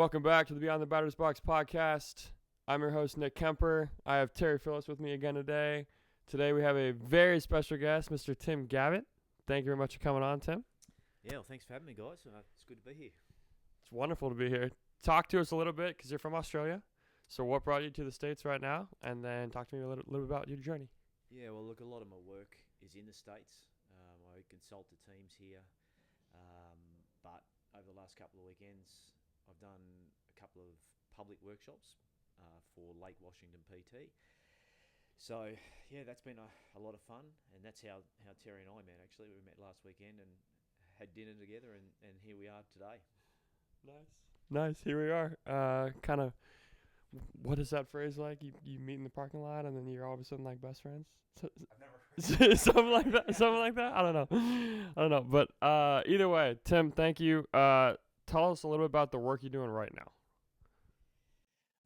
Welcome back to the Beyond the Batter's Box podcast. I'm your host, Nick Kemper. I have Terry Phillips with me again today. Today we have a very special guest, Mr. Tim Gabbett. Thank you very much for coming on, Tim. Yeah, well, thanks for having me, guys. It's good to be here. It's wonderful to be here. Talk to us a little bit, because you're from Australia. So what brought you to the States right now? And then talk to me a little bit about your journey. Yeah, well, look, a lot of my work is in the States. I consult the teams here. But over the last couple of weekends, I've done a couple of public workshops for Lake Washington PT. So, yeah, that's been a lot of fun. And that's how Terry and I met, actually. We met last weekend and had dinner together, and here we are today. Nice. Here we are. What is that phrase like? You meet in the parking lot and then you're all of a sudden like best friends? I've never heard Something like that. Something like that. I don't know. But either way, Tim, thank you. Tell us a little bit about the work you're doing right now.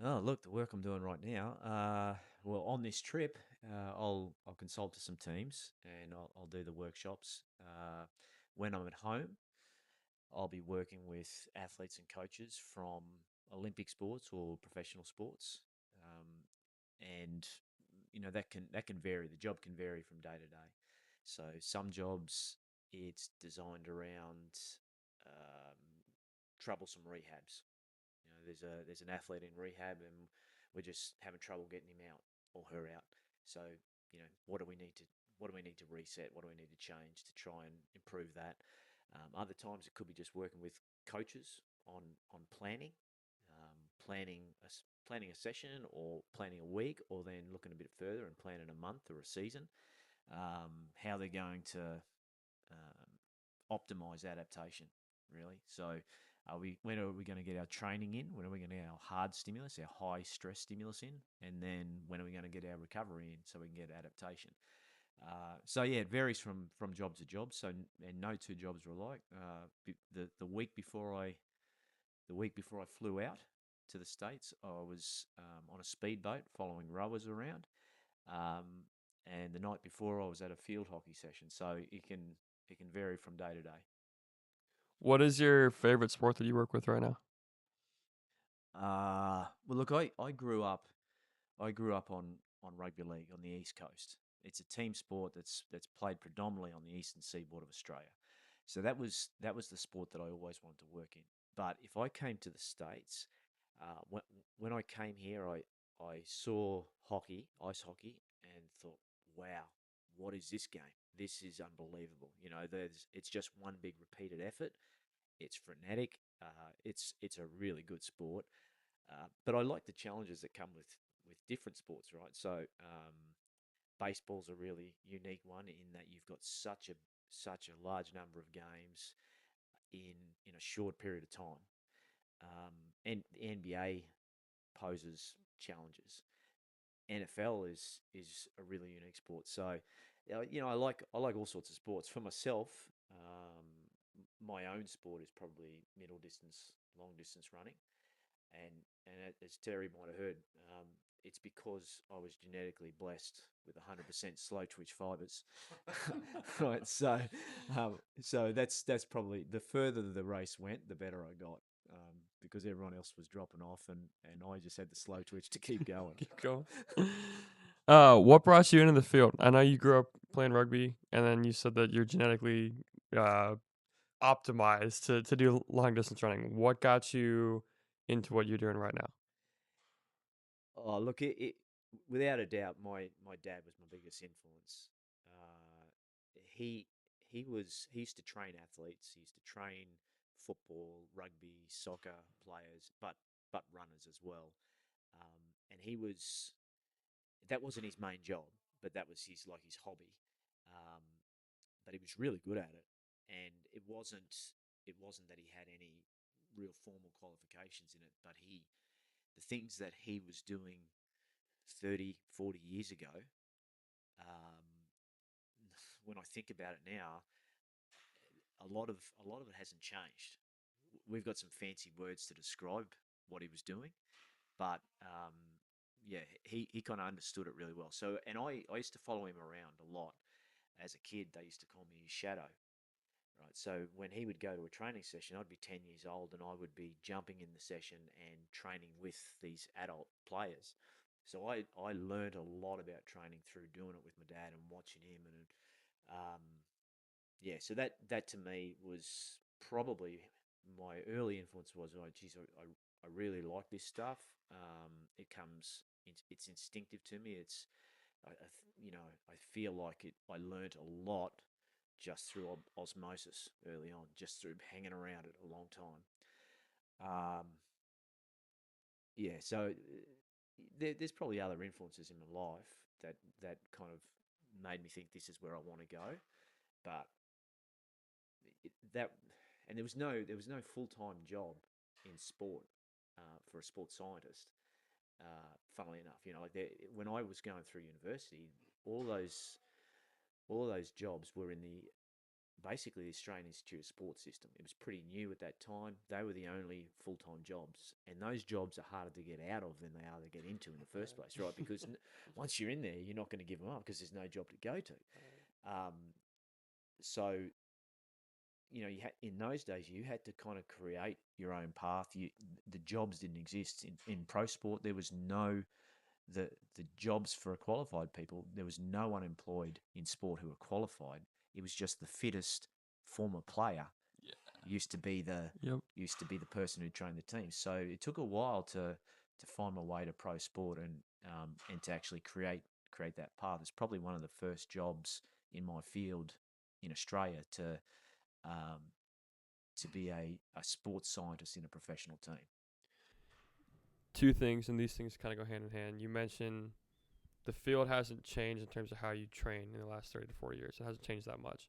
Oh, look, the work I'm doing right now. Well, on this trip, I'll consult to some teams and I'll do the workshops. When I'm at home, I'll be working with athletes and coaches from Olympic sports or professional sports, and that can vary. The job can vary from day to day. So some jobs it's designed around um, troublesome rehabs. There's an athlete in rehab, and we're just having trouble getting him out or her out. So what do we need to reset? What do we need to change to try and improve that? Other times it could be just working with coaches on planning, planning a session or planning a week, or then looking a bit further and planning a month or a season. How they're going to optimize adaptation, really. So, when are we going to get our training in? When are we going to get our hard stimulus, our high stress stimulus in? And then when are we going to get our recovery in so we can get adaptation? So yeah, it varies from job to job. So and no two jobs are alike. The week before I flew out to the States, I was on a speedboat following rowers around, and the night before I was at a field hockey session. So it can vary from day to day. What is your favorite sport that you work with right now? Well, look, I grew up on rugby league on the East Coast. It's a team sport that's played predominantly on the eastern seaboard of Australia. So that was the sport that I always wanted to work in. But if I came to the States, when I came here, I saw hockey, ice hockey, and thought, wow, what is this game? This is unbelievable. It's just one big repeated effort. It's frenetic. It's a really good sport. But I like the challenges that come with different sports, right? So baseball's a really unique one in that you've got such a large number of games in a short period of time, and the NBA poses challenges. NFL is a really unique sport. So, I like all sorts of sports. For myself, my own sport is probably middle distance, long distance running. And as Terry might have heard, it's because I was genetically blessed with 100% slow twitch fibers, right? So that's probably the further the race went, the better I got, because everyone else was dropping off, and I just had the slow twitch to keep going. Keep going. What brought you into the field? I know you grew up playing rugby, and then you said that you're genetically uh, optimized to do long distance running. What got you into what you're doing right now? Oh, look, without a doubt, my dad was my biggest influence. Uh, he he used to train athletes. He used to train football, rugby, soccer players, but runners as well. And that wasn't his main job, but that was his hobby. Um, but he was really good at it, and it wasn't that he had any real formal qualifications in it, but the things that he was doing 30, 40 years ago, um, when I think about it now, a lot of it hasn't changed. We've got some fancy words to describe what he was doing, but yeah, he kind of understood it really well. So, and I used to follow him around a lot as a kid. They used to call me his shadow. right? So when he would go to a training session, I'd be 10 years old and I would be jumping in the session and training with these adult players. So I learned a lot about training through doing it with my dad and watching him. And um, yeah, so that to me was probably my early influence was, oh, geez, I really like this stuff. It comes, it's instinctive to me. I feel like I learned a lot just through osmosis early on, just through hanging around it a long time. Um, yeah, so there's probably other influences in my life that kind of made me think this is where I want to go. But that, and there was no full time job in sport for a sports scientist. Funnily enough, like when I was going through university, all those all those jobs were in the basically the Australian Institute of Sport system. It was pretty new at that time. They were the only full time jobs, and those jobs are harder to get out of than they are to get into in the first place, right? Because once you're in there, you're not going to give them up because there's no job to go to. Um, so in those days you had to kind of create your own path. The jobs didn't exist in pro sport. There was no the jobs for qualified people. There was no one employed in sport who were qualified. It was just the fittest former player used to be the Yep. person who trained the team. So it took a while to find my way to pro sport and to actually create that path. It's probably one of the first jobs in my field in Australia um, to be a sports scientist in a professional team. Two things, and these things kind of go hand in hand. You mentioned the field hasn't changed in terms of how you train in the last 30 to 40 years. It hasn't changed that much.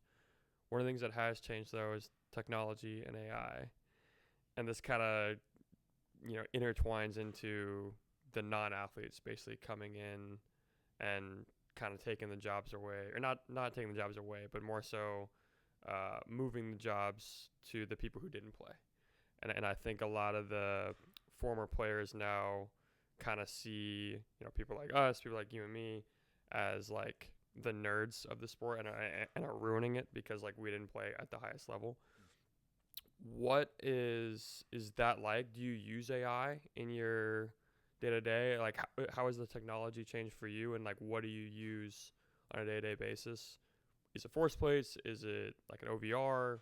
One of the things that has changed, though, is technology and AI. And this kind of, intertwines into the non-athletes basically coming in and kind of taking the jobs away, or not taking the jobs away, but more so moving the jobs to the people who didn't play. And I think a lot of the former players now kind of see, people like us, people like you and me, as like the nerds of the sport, and are ruining it because like we didn't play at the highest level. What is that like? Do you use AI in your day to day? Like, how has the technology changed for you? And like, what do you use on a day to day basis? Is it force plates? Is it like an OVR?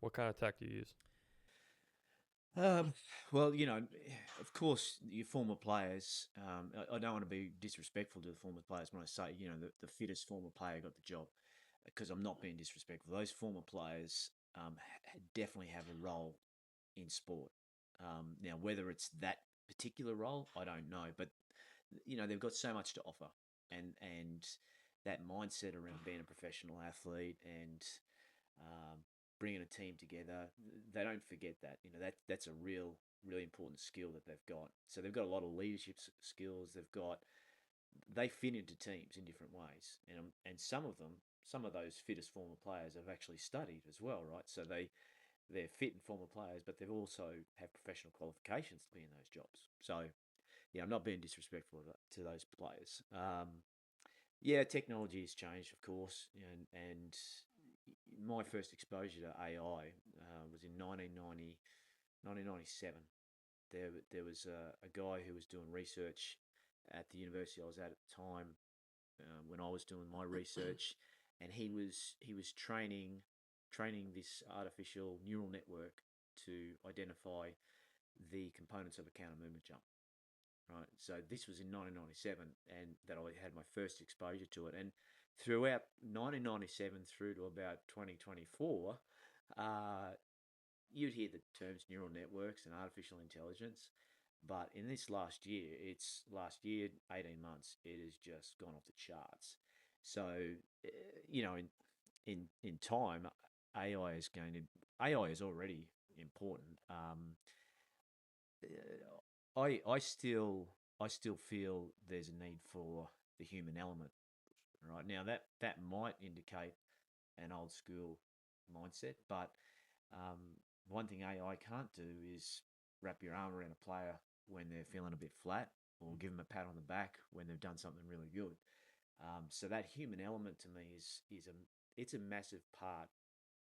What kind of tech do you use? Um, well, of course, your former players. I don't want to be disrespectful to the former players when I say, the fittest former player got the job, because I'm not being disrespectful. Those former players definitely have a role in sport. Now, whether it's that particular role, I don't know, but they've got so much to offer, and that mindset around being a professional athlete and um, bringing a team together, they don't forget that. That's a really important skill that they've got. So they've got a lot of leadership skills. They fit into teams in different ways, and some of those fittest former players have actually studied as well, right? So they're fit and former players, but they've also have professional qualifications to be in those jobs. So yeah, I'm not being disrespectful to those players. Yeah, technology has changed, of course, and my first exposure to AI was in 1997. There was a guy who was doing research at the university I was at the time when I was doing my research, and he was training this artificial neural network to identify the components of a counter movement jump. Right, so this was in 1997, and that I had my first exposure to it. And throughout 1997 through to about 2024, you'd hear the terms neural networks and artificial intelligence. But in this last year, 18 months, it has just gone off the charts. So, in time, AI is going to AI is already important. I still feel there's a need for the human element. Right now, that might indicate an old school mindset, but um, one thing AI can't do is wrap your arm around a player when they're feeling a bit flat, or give them a pat on the back when they've done something really good. So that human element to me is it's a massive part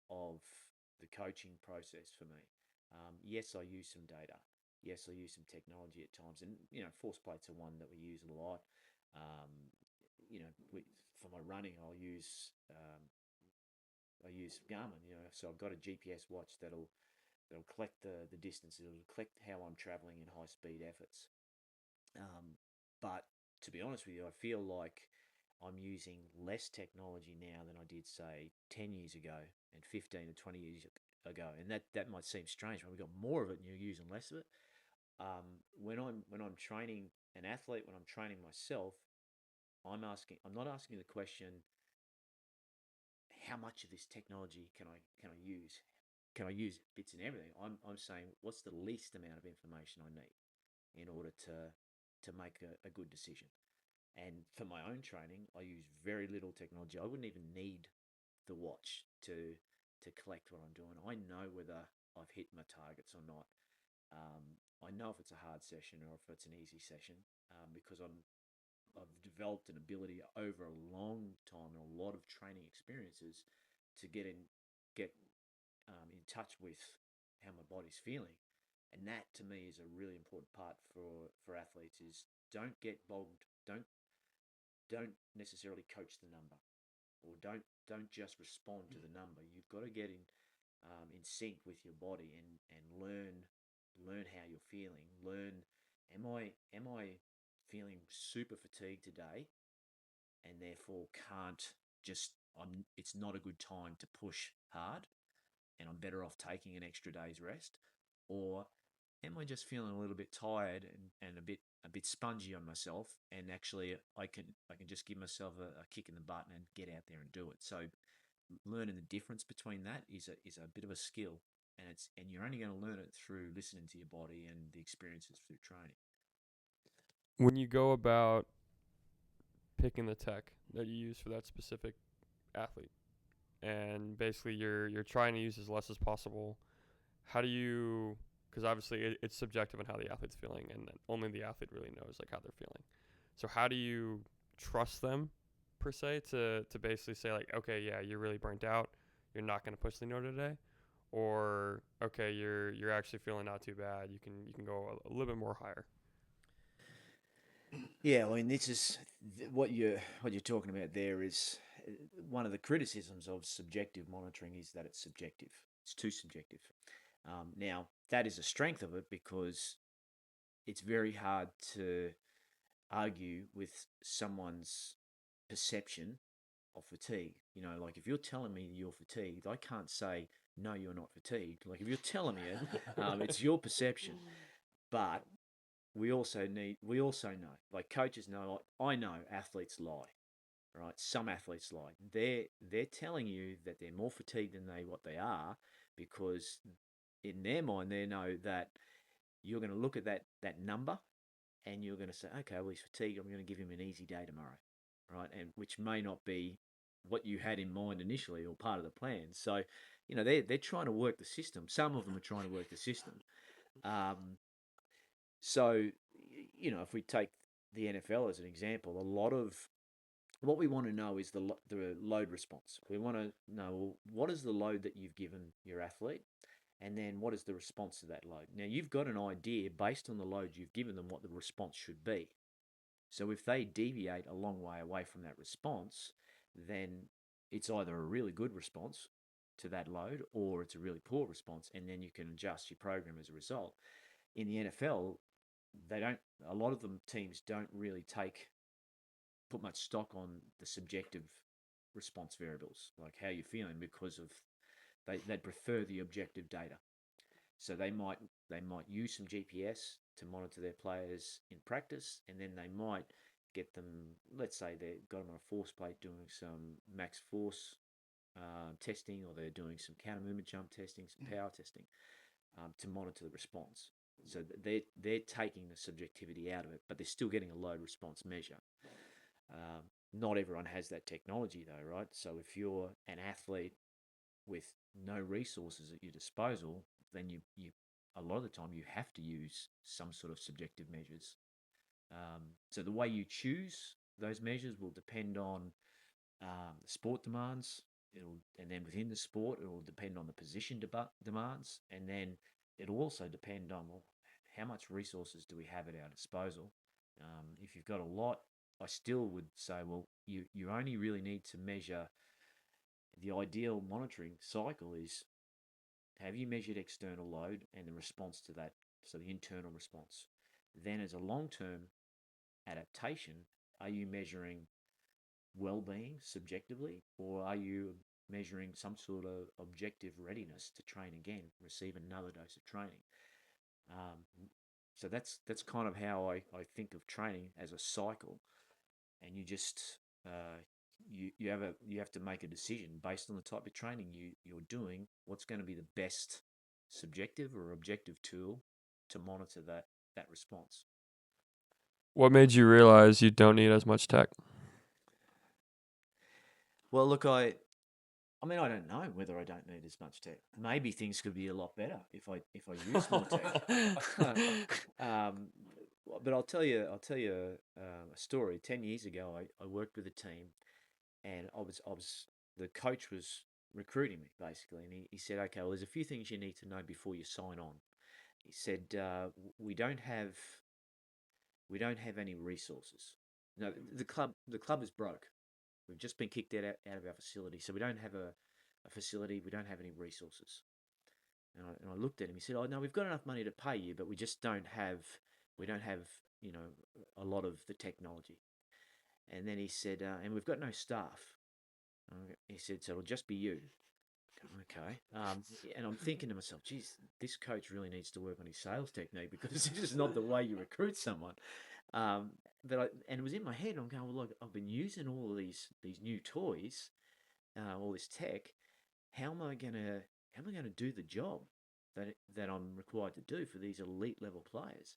of the coaching process for me. Yes, I use some data. Yes, I use some technology at times, and force plates are one that we use a lot. Um, for my running, I use Garmin. So I've got a GPS watch that'll collect the distance. It'll collect how I'm traveling in high speed efforts. But to be honest with you, I feel like I'm using less technology now than I did, say, 10 years ago and 15 to 20 years ago. And that might seem strange when we've got more of it and you're using less of it. When I'm training an athlete, when I'm training myself, I'm not asking the question, how much of this technology can I use? Can I use bits and everything? I'm saying, what's the least amount of information I need in order to make a good decision? And for my own training, I use very little technology. I wouldn't even need the watch to collect what I'm doing. I know whether I've hit my targets or not. I know if it's a hard session or if it's an easy session, because I've developed an ability over a long time and a lot of training experiences to get in touch with how my body's feeling. And that to me is a really important part for athletes is don't get bogged, don't necessarily coach the number, or don't just respond to the number. You've got to get in sync with your body and learn how you're feeling. Learn, am I feeling super fatigued today, and therefore can't just it's not a good time to push hard, and I'm better off taking an extra day's rest, or am I just feeling a little bit tired and a bit spongy on myself, and actually I can just give myself a kick in the butt and get out there and do it. So learning the difference between that is a bit of a skill, and you're only going to learn it through listening to your body and the experiences through training. When you go about picking the tech that you use for that specific athlete, and basically you're trying to use as less as possible, how do you? Because obviously it's subjective on how the athlete's feeling, and only the athlete really knows like how they're feeling. So how do you trust them, per se, to basically say like, okay, yeah, you're really burnt out, you're not going to push the note today, or okay, you're actually feeling not too bad, you can go a little bit more higher. Yeah, I mean, this is what you're talking about. There is one of the criticisms of subjective monitoring is that it's subjective. It's too subjective. Now, that is a strength of it because it's very hard to argue with someone's perception of fatigue. Like if you're telling me you're fatigued, I can't say no, you're not fatigued. Like if you're telling me it, it's your perception. But we also know, like coaches know, I know athletes lie, right? Some athletes lie. They're telling you that they're more fatigued than what they are, because in their mind they know that you're going to look at that number and you're going to say, okay, well, he's fatigued. I'm going to give him an easy day tomorrow, right? And which may not be what you had in mind initially or part of the plan. So, they're trying to work the system. Some of them are trying to work the system. So, if we take the NFL as an example, a lot of what we want to know is the load response. We want to know, well, what is the load that you've given your athlete, and then what is the response to that load. Now, you've got an idea based on the load you've given them what the response should be. So if they deviate a long way away from that response, then it's either a really good response to that load or it's a really poor response, and then you can adjust your program as a result. In the NFL, they don't. A lot of them teams don't really put much stock on the subjective response variables, like how you're feeling, because of they prefer the objective data. So they might use some GPS to monitor their players in practice, and then they might get them. Let's say they've got them on a force plate doing some max force testing, or they're doing some counter movement jump testing, some power testing, to monitor the response. So they're taking the subjectivity out of it, but they're still getting a load response measure. Not everyone has that technology though, right? So if you're an athlete with no resources at your disposal, then you a lot of the time you have to use some sort of subjective measures. So the way you choose those measures will depend on the sport demands, and then within the sport, it will depend on the position demands, and then it'll also depend on, well, how much resources do we have at our disposal. If you've got a lot, I still would say, well, you only really need to measure. The ideal monitoring cycle is, have you measured external load and the response to that, so the internal response? Then, as a long term adaptation, are you measuring well being subjectively, or are you measuring some sort of objective readiness to train again, receive another dose of training? Um, so that's kind of how I think of training as a cycle, and you just you have to make a decision based on the type of training you're doing. What's going to be the best subjective or objective tool to monitor that response? What made you realize you don't need as much tech? Well, look, I mean, I don't know whether I don't need as much tech. Maybe things could be a lot better if I use more tech. um, but I'll tell you a story. 10 years ago, I worked with a team, and I was the coach was recruiting me basically, and he said, okay, well, there's a few things you need to know before you sign on. He said, we don't have any resources. No, the club is broke. We've just been kicked out of our facility, so we don't have a facility. We don't have any resources. And I looked at him. He said, "Oh no, we've got enough money to pay you, but we don't have a lot of the technology." And then he said, "And we've got no staff." He said, "So it'll just be you." Okay. And I'm thinking to myself, geez, this coach really needs to work on his sales technique, because this is not the way you recruit someone. And it was in my head. I'm going, well, look, I've been using all of these new toys, all this tech. How am I gonna do the job that I'm required to do for these elite level players?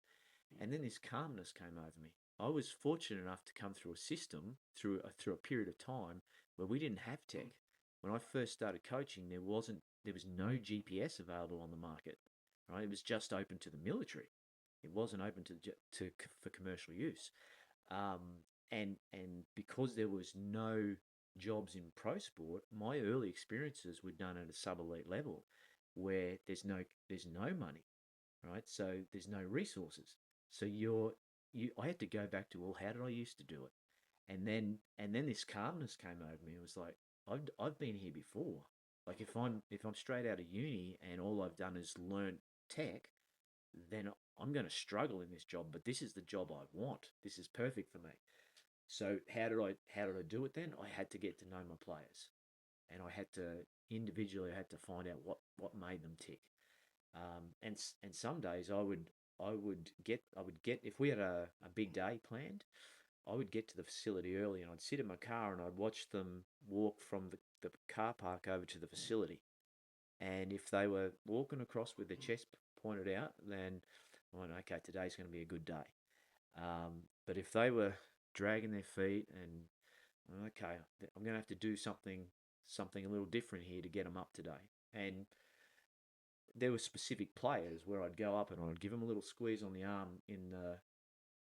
And then this calmness came over me. I was fortunate enough to come through a system, through a period of time where we didn't have tech. When I first started coaching, there was no GPS available on the market. Right, it was just open to the military. It wasn't open for commercial use. And because there was no jobs in pro sport, my early experiences were done at a sub elite level, where there's no money, right? So there's no resources. So I had to go back to, well, how did I used to do it? And then this calmness came over me. It was like, I've been here before. Like, if I'm straight out of uni and all I've done is learn tech, then I'm going to struggle in this job. But this is the job I want. This is perfect for me. So how did I do it then? I had to get to know my players, and I had to individually I had to find out what made them tick. And some days I would get if we had a big day planned, I would get to the facility early, and I'd sit in my car and I'd watch them walk from the car park over to the facility. And if they were walking across with their chest pointed out, then I went, okay, today's going to be a good day. But if they were dragging their feet, and okay, I'm going to have to do something a little different here to get them up today. And there were specific players where I'd go up and I'd give them a little squeeze on the arm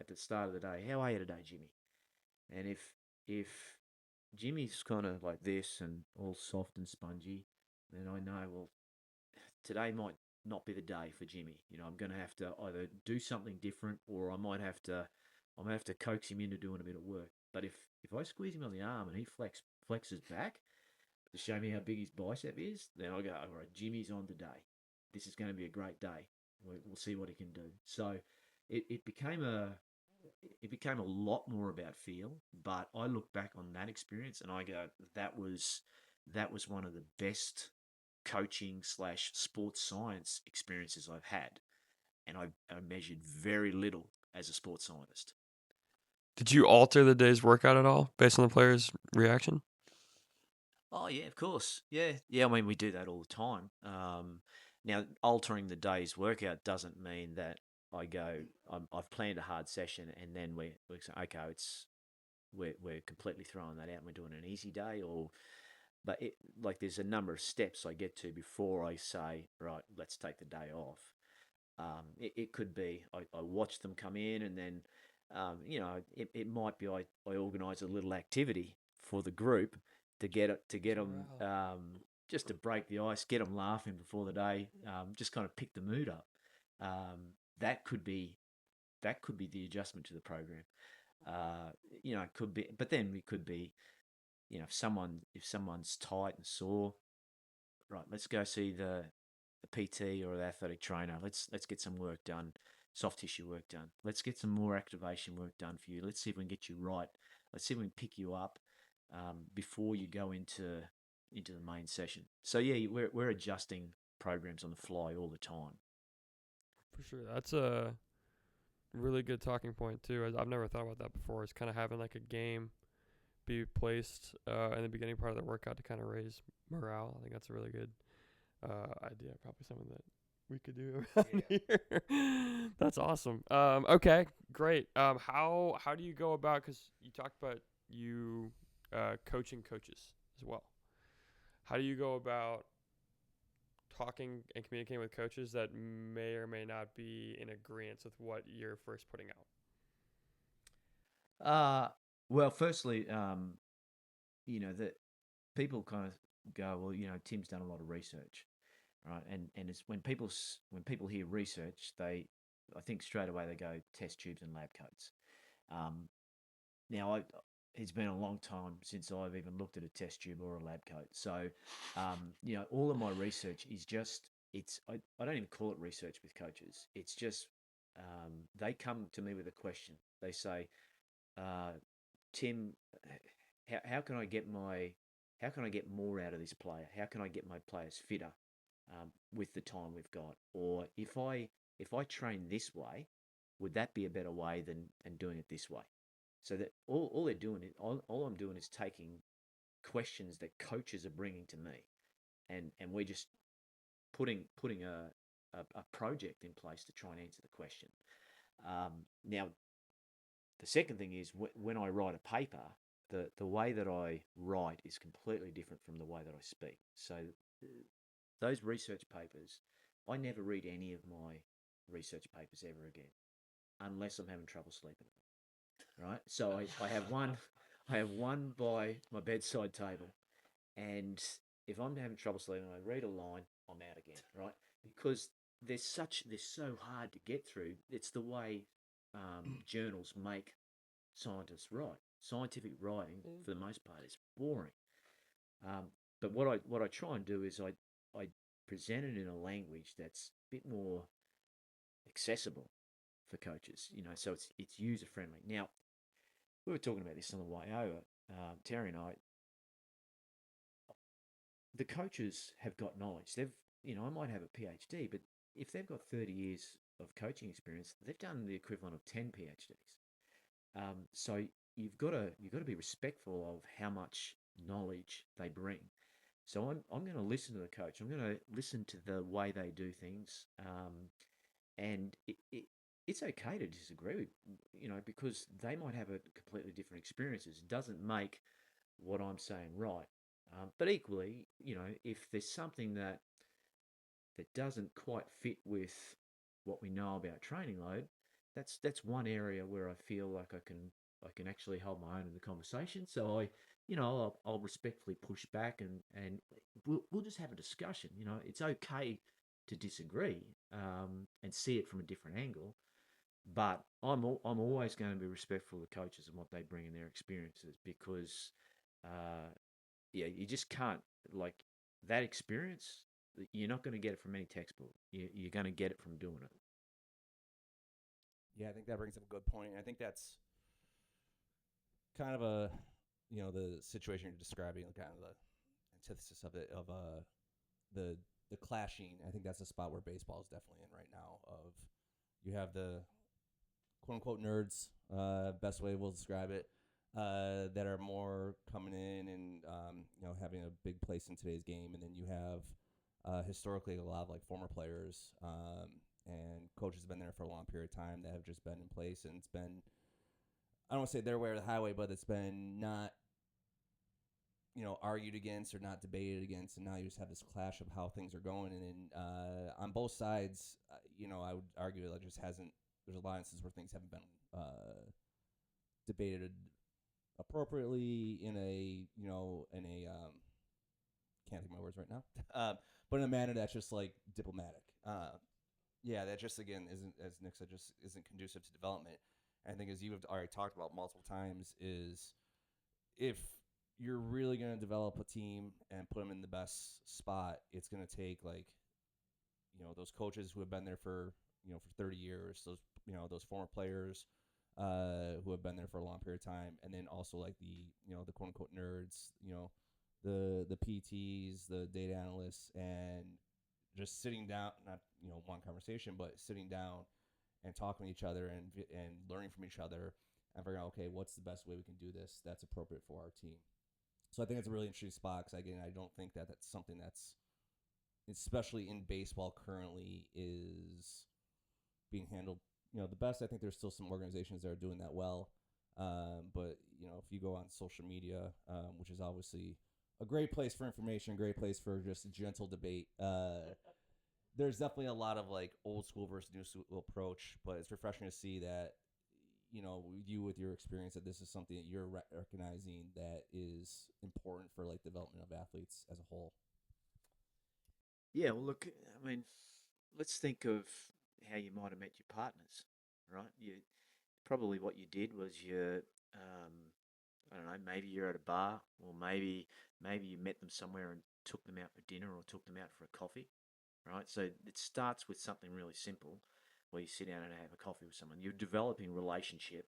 at the start of the day. How are you today, Jimmy? And if Jimmy's kind of like this and all soft and spongy, then I know, well, today might not be the day for Jimmy. I'm going to have to either do something different, or I might have to coax him into doing a bit of work. But if I squeeze him on the arm and he flexes back to show me how big his bicep is, then I go, all right, Jimmy's on today. This is going to be a great day. We'll see what he can do. So it became a lot more about feel. But I look back on that experience and I go, that was one of the best coaching slash sports science experiences I've had. And I measured very little as a sports scientist. Did you alter the day's workout at all based on the player's reaction? Oh yeah, of course. Yeah, yeah. I mean, we do that all the time. Now, altering the day's workout doesn't mean that I've planned a hard session and then we say, okay, we're completely throwing that out and we're doing an easy day. But like, there's a number of steps I get to before I say, right, let's take the day off. It could be I watch them come in, and then it might be I organise a little activity for the group to get them Morale. just to break the ice, get them laughing before the day, just kind of pick the mood up. That could be the adjustment to the program. It could be, but then it could be, if someone's tight and sore, right? Let's go see the PT or the athletic trainer. Let's get some work done, soft tissue work done. Let's get some more activation work done for you. Let's see if we can get you right. Let's see if we can pick you up before you go into the main session. So yeah, we're adjusting programs on the fly all the time. For sure. That's a really good talking point too. I've never thought about that before. It's kind of having like a game be placed in the beginning part of the workout to kind of raise morale. I think that's a really good idea. Probably something that we could do around here. That's awesome. Okay, great. How do you go about? Because you talked about you coaching coaches as well. How do you go about talking and communicating with coaches that may or may not be in agreement with what you're first putting out? Well, firstly, that people kind of go, well, Tim's done a lot of research, right? And it's when people hear research, I think straight away they go test tubes and lab coats. Um, Now, it's been a long time since I've even looked at a test tube or a lab coat. So, all of my research is just I don't even call it research with coaches. It's just they come to me with a question. They say, uh, Tim, how can I get more out of this player? How can I get my players fitter with the time we've got? Or if I train this way, would that be a better way than doing it this way? So that all they're doing is all I'm doing is taking questions that coaches are bringing to me, and we're just putting a project in place to try and answer the question. Now, the second thing is when I write a paper, the way that I write is completely different from the way that I speak. So those research papers, I never read any of my research papers ever again, unless I'm having trouble sleeping. Right? So I have one, I have one by my bedside table, and if I'm having trouble sleeping, I read a line, I'm out again. Right? Because they're so hard to get through. It's the way journals make scientists write. Scientific writing, for the most part, is boring. Um, but what I try and do is I present it in a language that's a bit more accessible for coaches. So it's user friendly. Now, we were talking about this on the way over, Terry and I. The coaches have got knowledge. I might have a PhD, but if they've got 30 years of coaching experience, they've done the equivalent of 10 PhDs. So you've got to be respectful of how much knowledge they bring. So I'm going to listen to the coach. I'm going to listen to the way they do things, and it's okay to disagree with, because they might have a completely different experiences. It doesn't make what I'm saying right. But equally, if there's something that doesn't quite fit with what we know about training load, that's one area where I feel like I can actually hold my own in the conversation. So I'll respectfully push back, and we'll just have a discussion. It's okay to disagree, and see it from a different angle. But I'm always going to be respectful of the coaches and what they bring in their experiences, because uh, yeah, you just can't, like, that experience. You're not going to get it from any textbook. You're going to get it from doing it. Yeah, I think that brings up a good point. I think that's kind of the situation you're describing, kind of the antithesis of it, of the clashing. I think that's a spot where baseball is definitely in right now. Of you have the quote unquote nerds, best way we'll describe it, that are more coming in and having a big place in today's game, and then you have historically a lot of like former players and coaches have been there for a long period of time that have just been in place, and it's been, I don't want to say their way or the highway, but it's been not argued against or not debated against, and now you just have this clash of how things are going, and on both sides, I would argue that just hasn't. There's a lot of instances where things haven't been debated appropriately in a can't think of my words right now, but in a manner that's just like diplomatic. Yeah, that just again isn't, as Nick said, just isn't conducive to development. And I think, as you have already talked about multiple times, is if you're really going to develop a team and put them in the best spot, it's going to take like those coaches who have been there for for 30 years, those those former players who have been there for a long period of time, and then also like the quote unquote nerds, the PTs, the data analysts, and just sitting down, not one conversation, but sitting down and talking to each other and learning from each other and figuring out, okay, what's the best way we can do this that's appropriate for our team. So I think it's a really interesting spot because again, I don't think that that's something that's, especially in baseball currently, is being handled the best. I think there's still some organizations that are doing that well, but if you go on social media, which is obviously a great place for information, great place for just gentle debate. There's definitely a lot of like old school versus new school approach, but it's refreshing to see that you with your experience that this is something that you're recognizing that is important for like development of athletes as a whole. Yeah, well, look, I mean, let's think of how you might have met your partners, right? You probably what you did was I don't know, maybe you're at a bar, or maybe you met them somewhere and took them out for dinner or took them out for a coffee, right? So it starts with something really simple, where you sit down and have a coffee with someone. You're developing relationship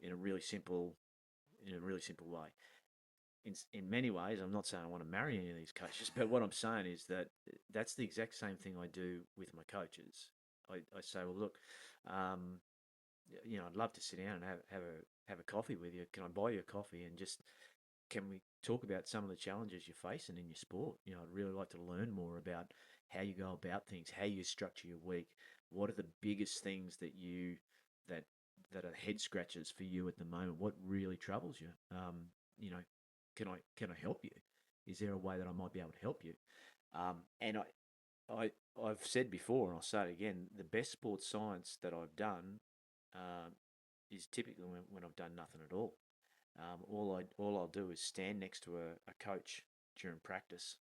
in a really simple way. In many ways, I'm not saying I want to marry any of these coaches, but what I'm saying is that that's the exact same thing I do with my coaches. I say, well, look, um, I'd love to sit down and have a coffee with you. Can I buy you a coffee and just can we talk about some of the challenges you're facing in your sport? I'd really like to learn more about how you go about things, how you structure your week. What are the biggest things that that are head scratchers for you at the moment? What really troubles you? You know, can I help you? Is there a way that I might be able to help you? And I've said before, and I'll say it again: the best sports science that I've done um, is typically when I've done nothing at all. All I'll do is stand next to a coach during practice,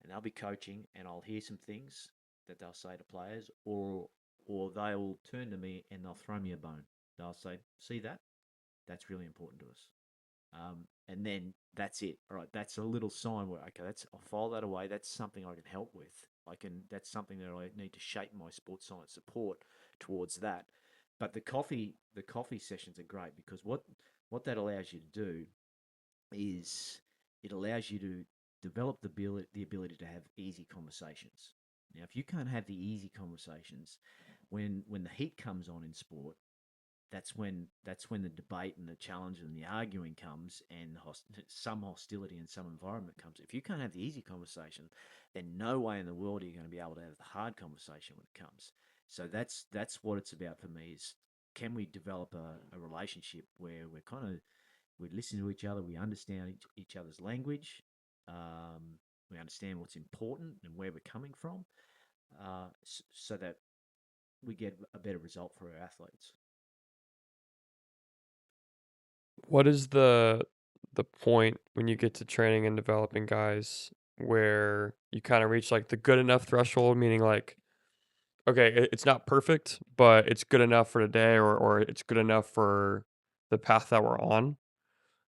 and they'll be coaching, and I'll hear some things that they'll say to players, or they'll turn to me and they'll throw me a bone. They'll say, "See that? That's really important to us." And then that's it. All right, that's a little sign where okay, I'll file that away. That's something I can help with. That's something that I need to shape my sports science support towards that. But the coffee sessions are great because what that allows you to do is it allows you to develop the ability to have easy conversations. Now, if you can't have the easy conversations, when the heat comes on in sport, that's when the debate and the challenge and the arguing comes, and some hostility and some environment comes. If you can't have the easy conversation, then no way in the world are you going to be able to have the hard conversation when it comes. So that's what it's about for me is can we develop a relationship where we listen to each other, we understand each other's language, we understand what's important and where we're coming from, so that we get a better result for our athletes. What is the point when you get to training and developing guys where you kind of reach like the good enough threshold, meaning like, okay, it's not perfect, but it's good enough for today, or it's good enough for the path that we're on?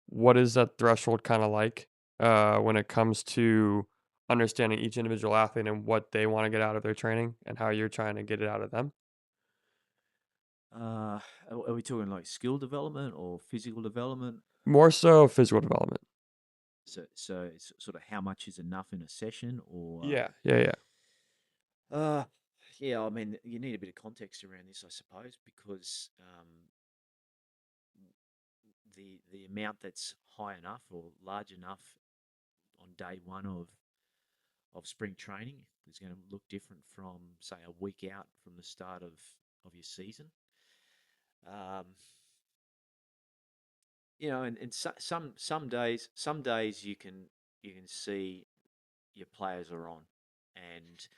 What is that threshold kind of like when it comes to understanding each individual athlete and what they want to get out of their training and how you're trying to get it out of them? Are we talking like skill development or physical development? More so physical development. So it's sort of how much is enough in a session, or Yeah, yeah, yeah. uh, yeah. I mean, you need a bit of context around this, I suppose, because the amount that's high enough or large enough on day one of spring training is going to look different from, say, a week out from the start of your season. Um, and some days you can see your players are on, and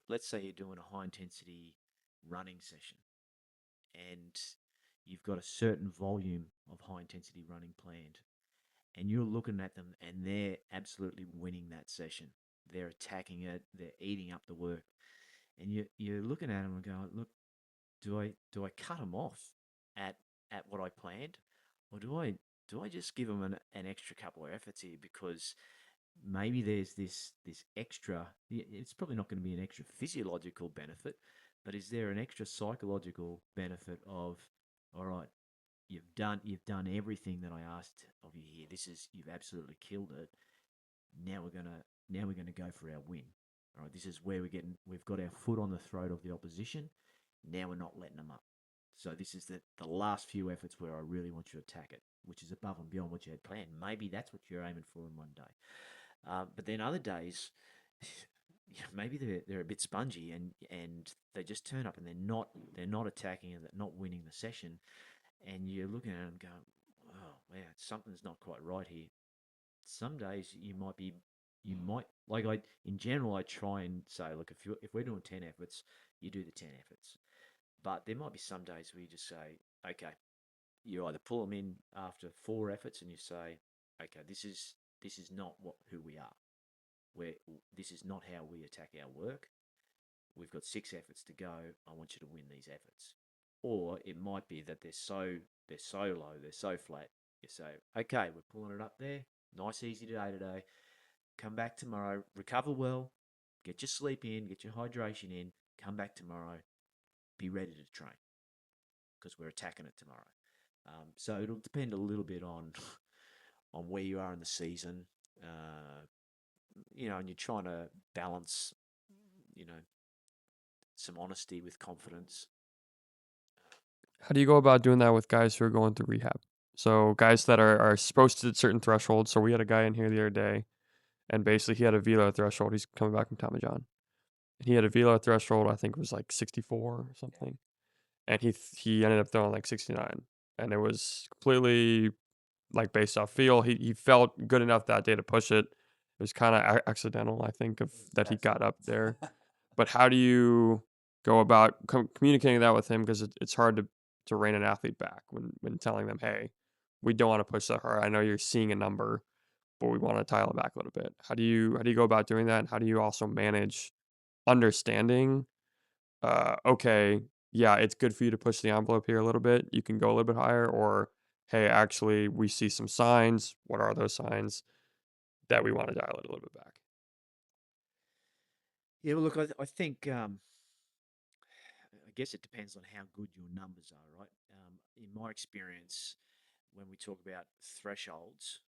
let's say you're doing a high intensity running session, and you've got a certain volume of high intensity running planned, and you're looking at them and they're absolutely winning that session. They're attacking it, they're eating up the work. And you're looking at them and going, look, do I cut them off at what I planned, or do I just give them an extra couple of efforts here because maybe there's this extra. It's probably not going to be an extra physiological benefit, but is there an extra psychological benefit of, all right, you've done everything that I asked of you here. You've absolutely killed it. Now we're gonna go for our win. All right, this is where we've got our foot on the throat of the opposition. Now we're not letting them up. So this is the last few efforts where I really want you to attack it, which is above and beyond what you had planned. Maybe that's what you're aiming for in one day. But then other days, maybe they're a bit spongy and they just turn up and they're not attacking and they're not winning the session, and you're looking at them going, oh man, something's not quite right here. Some days you might like I in general I try and say, look, if we're doing 10 efforts, you do the 10 efforts. But there might be some days where you just say, okay, you either pull them in after 4 efforts and you say, okay, this is not who we are. This is not how we attack our work. We've got 6 efforts to go. I want you to win these efforts. Or it might be that they're so low, they're so flat. You say, okay, we're pulling it up there. Nice, easy day today. Come back tomorrow, recover well, get your sleep in, get your hydration in, come back tomorrow, be ready to train because we're attacking it tomorrow. So it'll depend a little bit on where you are in the season, and you're trying to balance, some honesty with confidence. How do you go about doing that with guys who are going through rehab? So guys that are supposed to hit certain thresholds. So we had a guy in here the other day, and basically he had a velo threshold. He's coming back from Tommy John. And he had a velo threshold, I think it was like 64 or something. And he ended up throwing like 69. And it was completely like based off feel. He felt good enough that day to push it. It was kind of accidental, I think, of that he got up there. But how do you go about communicating that with him? Because it's hard to rein an athlete back when telling them, hey, we don't want to push that hard. I know you're seeing a number, but we want to dial it back a little bit. How do you go about doing that? And how do you also manage understanding? Okay, yeah, it's good for you to push the envelope here a little bit. You can go a little bit higher, or hey, actually, we see some signs. What are those signs that we want to dial it a little bit back? Yeah, well, look, I think I guess it depends on how good your numbers are, right? In my experience, when we talk about thresholds,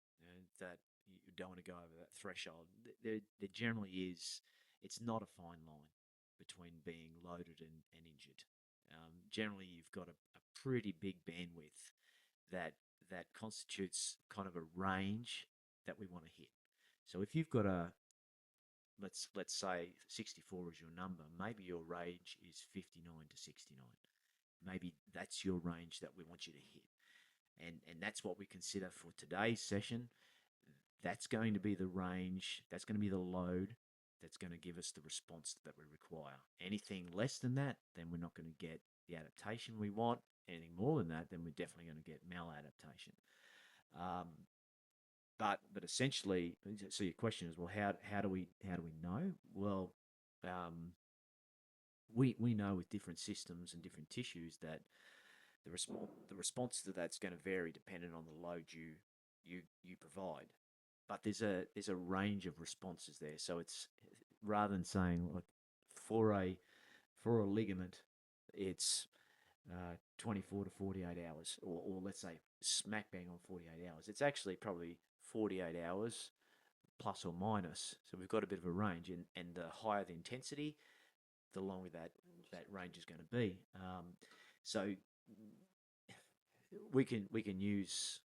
that you don't want to go over that threshold, there generally is, it's not a fine line between being loaded and injured. Generally, you've got a pretty big bandwidth that constitutes kind of a range that we want to hit. So if you've got let's say 64 is your number, maybe your range is 59 to 69. Maybe that's your range that we want you to hit. And that's what we consider for today's session. That's going to be the range, that's going to be the load that's going to give us the response that we require. Anything less than that, then we're not going to get the adaptation we want. Anything more than that, then we're definitely going to get maladaptation. But essentially, so your question is, well, how do we know? Well, we know with different systems and different tissues that the response to that's going to vary depending on the load you provide. But there's a range of responses there. So it's, rather than saying like for a ligament, it's 24 to 48 hours, or let's say smack bang on 48 hours. It's actually probably 48 hours plus or minus. So we've got a bit of a range, and the higher the intensity, the longer that range is going to be. So we can use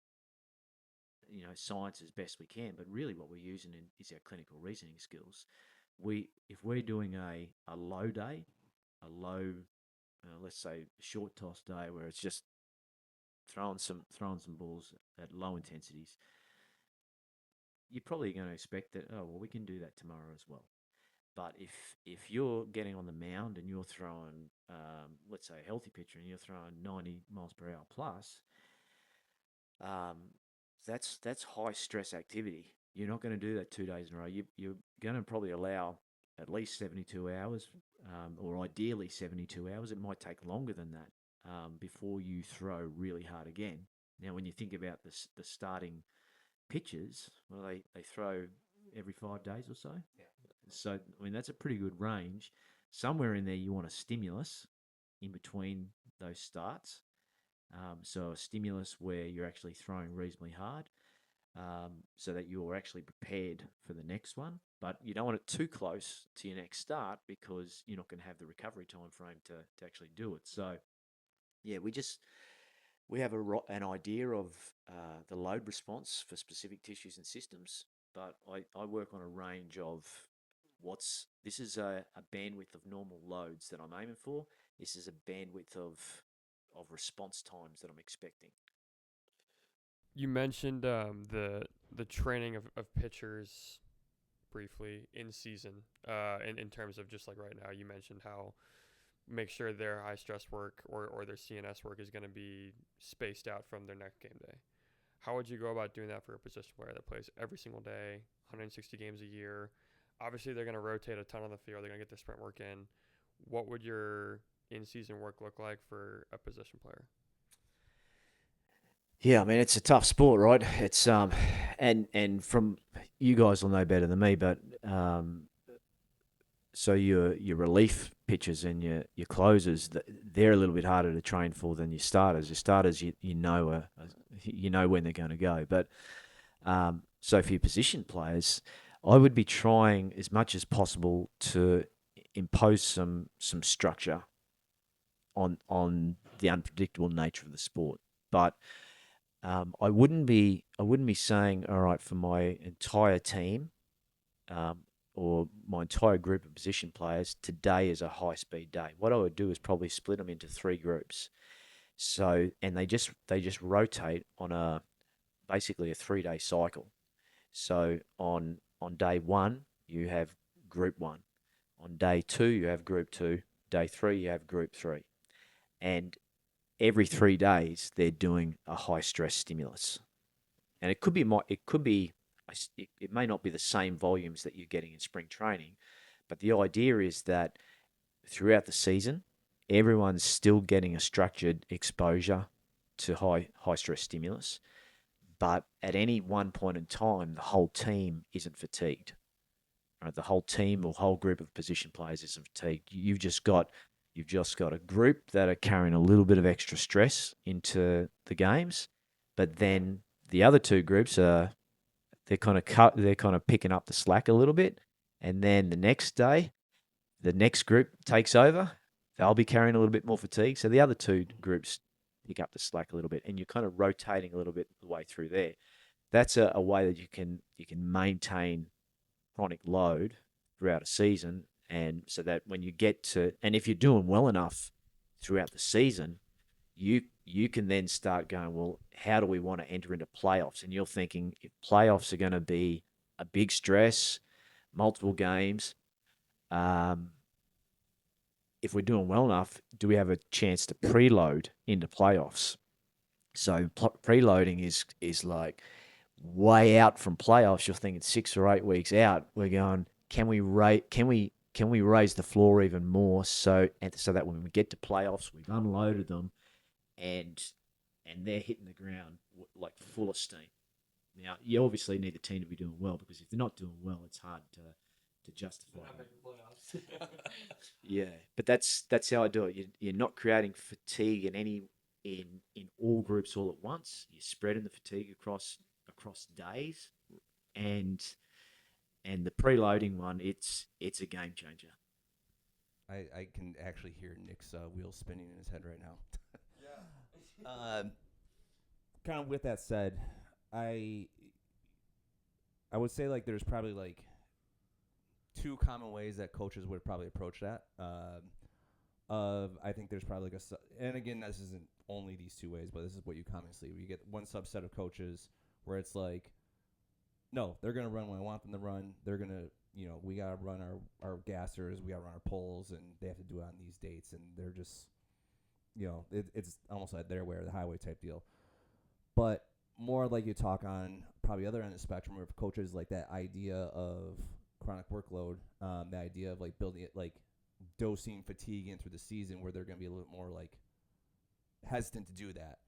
science as best we can, but really what we're using is our clinical reasoning skills. If we're doing a low day, a low, let's say short toss day where it's just throwing some balls at low intensities, you're probably going to expect that, oh well, we can do that tomorrow as well. But if you're getting on the mound and you're throwing, let's say, a healthy pitcher and you're throwing 90 miles per hour plus, um, that's high stress activity. You're not going to do that 2 days in a row. You're going to probably allow at least 72 hours, or ideally 72 hours. It might take longer than that before you throw really hard again. Now, when you think about the starting pitchers, well, they throw every 5 days or so. Yeah. So, I mean, that's a pretty good range. Somewhere in there, you want a stimulus in between those starts. So a stimulus where you're actually throwing reasonably hard, so that you're actually prepared for the next one. But you don't want it too close to your next start because you're not going to have the recovery time frame to actually do it. So yeah, we have an idea of the load response for specific tissues and systems, but I work on a range of this is a bandwidth of normal loads that I'm aiming for. This is a bandwidth of response times that I'm expecting. You mentioned the training of pitchers briefly in season. In terms of just like right now, you mentioned how make sure their high stress work or their CNS work is going to be spaced out from their next game day. How would you go about doing that for a position player that plays every single day, 160 games a year? Obviously, they're going to rotate a ton on the field. They're going to get their sprint work in. What would your in-season work look like for a position player? Yeah, I mean it's a tough sport, right? It's and from you guys will know better than me, but so your relief pitchers and your closers, they're a little bit harder to train for than your starters. Your starters, you know when they're going to go. But so for your position players, I would be trying as much as possible to impose some structure on the unpredictable nature of the sport. But I wouldn't be saying, all right, for my entire team, or my entire group of position players, today is a high speed day. What I would do is probably split them into 3 groups. So, and they just rotate on basically a 3-day cycle. So on day 1 you have group 1. On day 2 you have group 2. Day 3 you have group 3. And every 3 days they're doing a high stress stimulus. And it may not be the same volumes that you're getting in spring training, but the idea is that throughout the season, everyone's still getting a structured exposure to high stress stimulus, but at any one point in time, the whole team isn't fatigued. Right? The whole team or whole group of position players isn't fatigued. You've just got a group that are carrying a little bit of extra stress into the games, but then the other 2 groups are they're kind of picking up the slack a little bit, and then the next day, the next group takes over. They'll be carrying a little bit more fatigue, so the other 2 groups pick up the slack a little bit, and you're kind of rotating a little bit the way through there. That's a way that you can maintain chronic load throughout a season, and so that when you get to, and if you're doing well enough throughout the season, you can then start going, well, how do we want to enter into playoffs? And you're thinking, if playoffs are going to be a big stress, multiple games, if we're doing well enough, do we have a chance to preload into playoffs? So preloading is like way out from playoffs. You're thinking 6 or 8 weeks out. We're going, can we raise the floor even more so that when we get to playoffs, we've unloaded them, and they're hitting the ground like full of steam. Now, you obviously need the team to be doing well, because if they're not doing well, it's hard to justify it. Yeah, but that's how I do it. You're not creating fatigue in all groups all at once. You're spreading the fatigue across days, and the preloading one, it's a game changer. I can actually hear Nick's wheels spinning in his head right now. Yeah. Kind of with that said, I would say like there's probably like 2 common ways that coaches would probably approach that. I think there's probably like and again, this isn't only these 2 ways, but this is what you commonly see. You get one subset of coaches where it's like, no, they're going to run when I want them to run. They're going to we got to run our gassers, we got to run our poles, and they have to do it on these dates, and they're just, it's almost like their way or the highway type deal. But more like you talk on probably other end of the spectrum where coaches like that idea of chronic workload, the idea of like building it, like dosing fatigue in through the season where they're going to be a little more like hesitant to do that.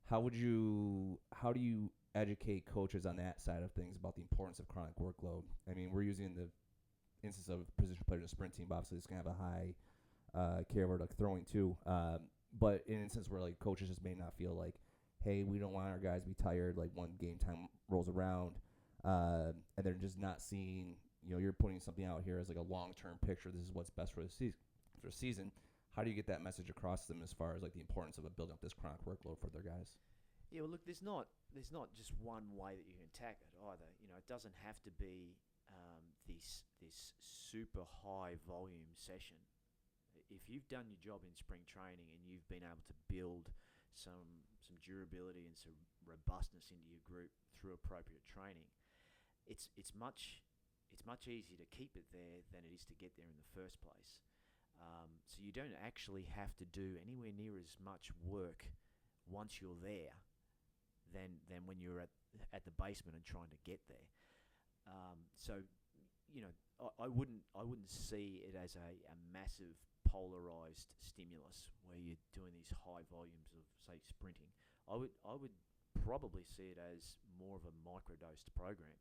How do you educate coaches on that side of things about the importance of chronic workload? I mean, we're using the instance of position players in a sprint team, but obviously it's going to have a high carry like throwing too. But in an instance where like coaches just may not feel like, hey, we don't want our guys to be tired like when game time rolls around, and they're just not seeing, you're putting something out here as like a long-term picture. This is what's best for the season. How do you get that message across to them as far as like the importance of building up this chronic workload for their guys? Yeah, well, look, there's not just one way that you can attack it either. It doesn't have to be this super high volume session. If you've done your job in spring training and you've been able to build some durability and some robustness into your group through appropriate training, it's much easier to keep it there than it is to get there in the first place. So you don't actually have to do anywhere near as much work once you're there than when you're at the basement and trying to get there. So I wouldn't see it as a massive polarized stimulus where you're doing these high volumes of, say, sprinting. I would probably see it as more of a microdosed program